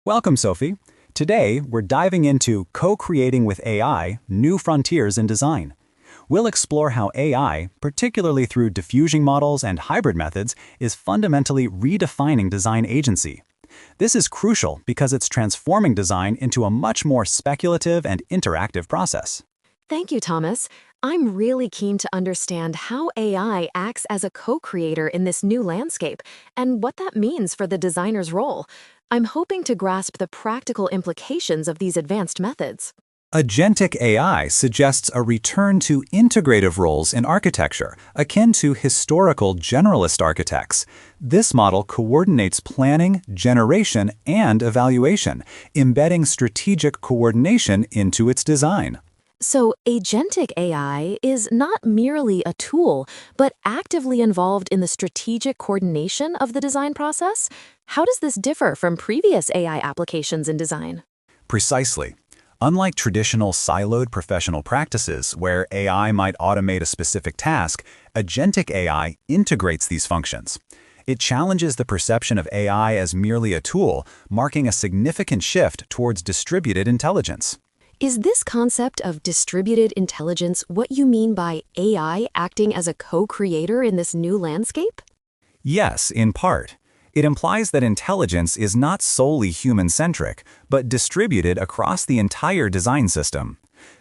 Welcome, Sophie. Today, we're diving into co-creating with AI, new frontiers in design. We'll explore how AI, particularly through diffusion models and hybrid methods, is fundamentally redefining design agency. This is crucial because it's transforming design into a much more speculative and interactive process. Thank you, Thomas. I'm really keen to understand how AI acts as a co-creator in this new landscape and what that means for the designer's role. I'm hoping to grasp the practical implications of these advanced methods. Agentic AI suggests a return to integrative roles in architecture, akin to historical generalist architects. This model coordinates planning, generation, and evaluation, embedding strategic coordination into its design. So, Agentic AI is not merely a tool, but actively involved in the strategic coordination of the design process? How does this differ from previous AI applications in design? Precisely. Unlike traditional siloed professional practices where AI might automate a specific task, Agentic AI integrates these functions. It challenges the perception of AI as merely a tool, marking a significant shift towards distributed intelligence. Is this concept of distributed intelligence what you mean by AI acting as a co-creator in this new landscape? Yes, in part. It implies that intelligence is not solely human-centric, but distributed across the entire design system.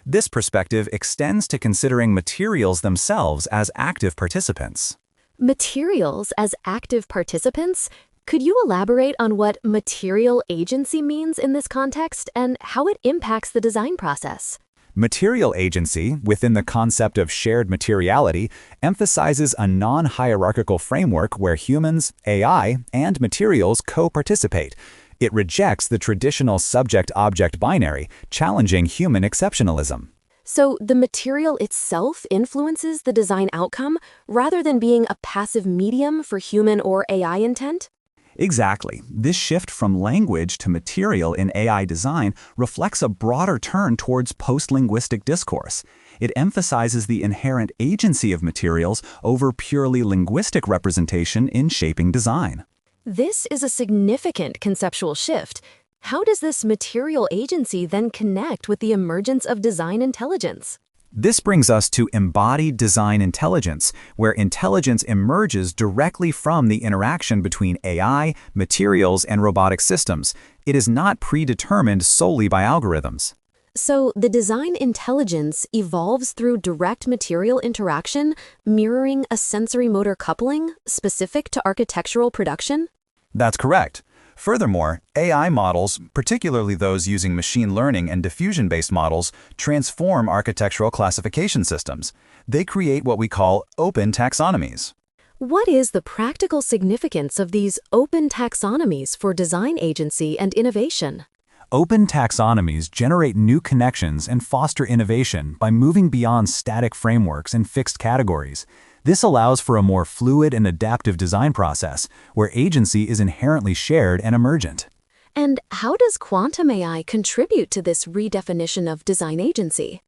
This perspective extends to considering materials themselves as active participants. Materials as active participants? Could you elaborate on what material agency means in this context and how it impacts the design process? Material agency, within the concept of shared materiality, emphasizes a non-hierarchical framework where humans, AI, and materials co-participate. It rejects the traditional subject-object binary, challenging human exceptionalism. So the material itself influences the design outcome rather than being a passive medium for human or AI intent? Exactly. This shift from language to material in AI design reflects a broader turn towards post-linguistic discourse. It emphasizes the inherent agency of materials over purely linguistic representation in shaping design. This is a significant conceptual shift. How does this material agency then connect with the emergence of design intelligence? This brings us to embodied design intelligence, where intelligence emerges directly from the interaction between AI, materials, and robotic systems. It is not predetermined solely by algorithms. So the design intelligence evolves through direct material interaction, mirroring a sensory-motor coupling specific to architectural production? That's correct. Furthermore, AI models, particularly those using machine learning and diffusion-based models, transform architectural classification systems. They create what we call open taxonomies. What is the practical significance of these open taxonomies for design agency and innovation? Open taxonomies generate new connections and foster innovation by moving beyond static frameworks and fixed categories. This allows for a more fluid and adaptive design process, where agency is inherently shared and emergent. And how does quantum AI contribute to this redefinition of design agency?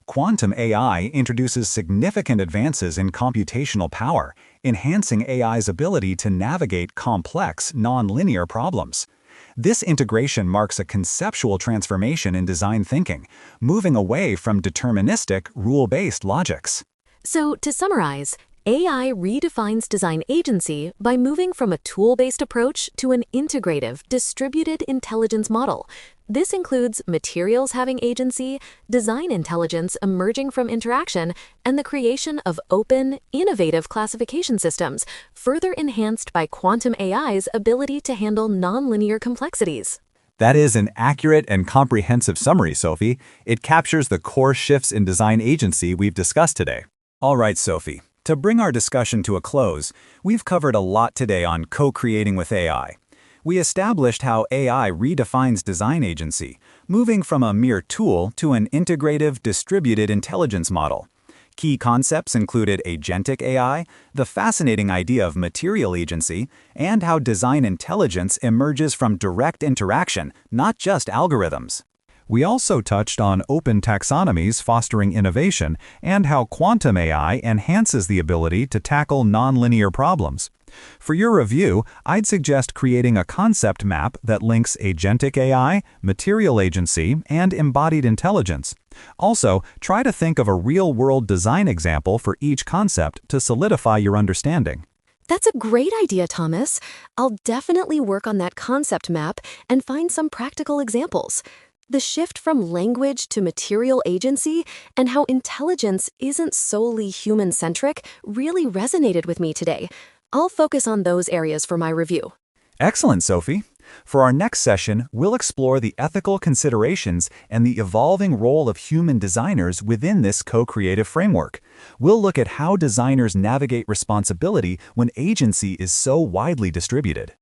Quantum AI introduces significant advances in computational power, enhancing AI's ability to navigate complex, nonlinear problems. This integration marks a conceptual transformation in design thinking, moving away from deterministic, rule-based logics. So, to summarize, AI redefines design agency by moving from a tool-based approach to an integrative, distributed intelligence model. This includes materials having agency, design intelligence emerging from interaction, and the creation of open, innovative classification systems, further enhanced by quantum AI's ability to handle nonlinear complexities. That is an accurate and comprehensive summary, Sophie. It captures the core shifts in design agency we've discussed today. All right, Sophie, to bring our discussion to a close, we've covered a lot today on co-creating with AI. We established how AI redefines design agency, moving from a mere tool to an integrative, distributed intelligence model. Key concepts included agentic AI, the fascinating idea of material agency, and how design intelligence emerges from direct interaction, not just algorithms. We also touched on open taxonomies fostering innovation and how quantum AI enhances the ability to tackle nonlinear problems. For your review, I'd suggest creating a concept map that links agentic AI, material agency, and embodied intelligence. Also, try to think of a real-world design example for each concept to solidify your understanding. That's a great idea, Thomas. I'll definitely work on that concept map and find some practical examples. The shift from language to material agency and how intelligence isn't solely human-centric really resonated with me today. I'll focus on those areas for my review. Excellent, Sophie. For our next session, we'll explore the ethical considerations and the evolving role of human designers within this co-creative framework. We'll look at how designers navigate responsibility when agency is so widely distributed.